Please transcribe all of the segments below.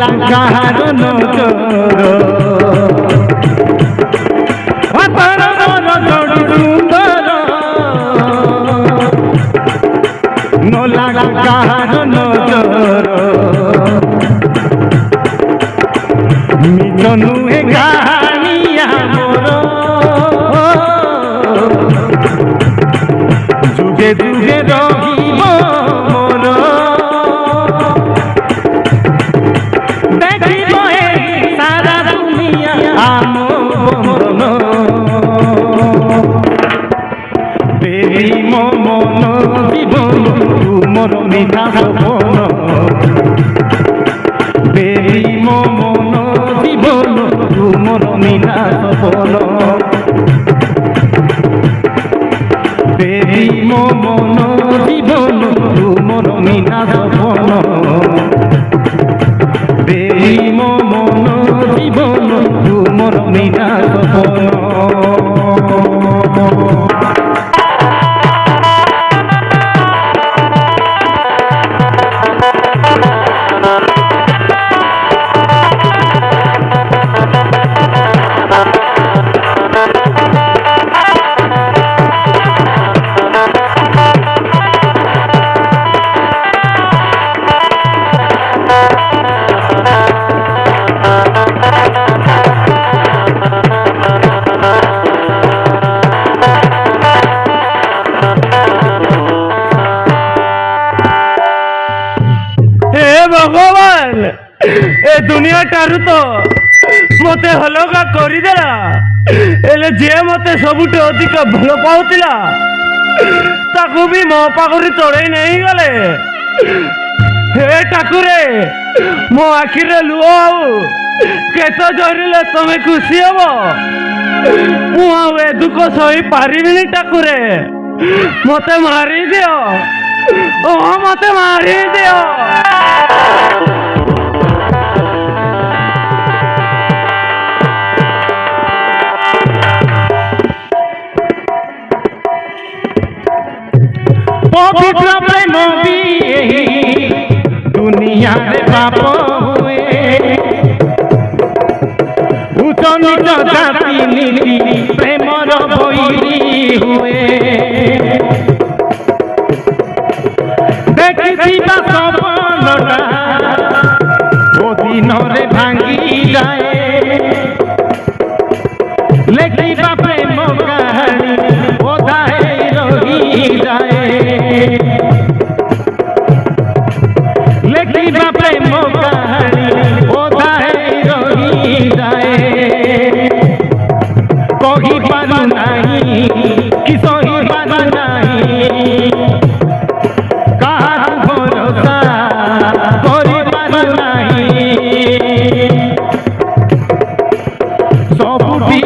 লাগু কাহার নজর সুন্দর লাগু কাহার নজর মিছনু হে কাহানিয়া মোর যুগে যুগে রহিব মোর দেখিব সারা দুনিয়া আম মন দেবী মন জীবন তুমর মিঠা সপন দেবী মন জীবন তুমর মিঠা সপন দেবী মন জীবন তুমর মিঠা সপন দেবী মন জীবন তুমর মিঠা সপন ভগবান এ দুনিয়াটারু তো মতে হলকা করিদেলা এলে যে মতে ସବୁଠୁ ଅଧିକ ଭଲ ପାଉଥିଲା ତାକୁ ବି ମୋ ପାଖରୁ ଚଢ଼େଇ ନେଇଗଲେ। ହେ ଠାକୁରେ ମୋ ଆଖିରେ ଲୁହ ଆଉ କେତେ ଝରିଲେ ତମେ ଖୁସି ହବ? ମୁଁ ଆଉ ଏ ଦୁଃଖ ସହି ପାରିବିନି ଠାକୁରେ, ମତେ ମାରିଦିଅ, ମତେ ମାରିଦିଅ। पवित्र प्रेम भी दुनिया रे पाप हुए उच्च नीच जाति नीति प्रेमर बैरी हुए देखिथिबा सपनटा ओ दिन रे भांगी जाए लेखिबा प्रेम कहानी ओधाए रही जाए लेखिबा प्रेम कहानी ओधाए रही जाए कही पारु नहीं कि सही पारु नहीं काहार भरोसा करि पारु नहीं सबुठी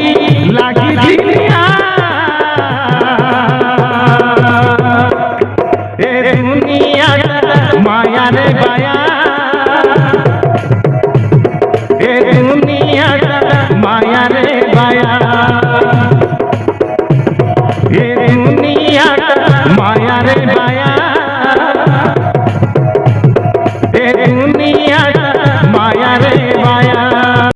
लागी दिलिया ए दुनिया माया रे बाया ए दुनिया माया रे बाया ए दुनिया माया रे बाया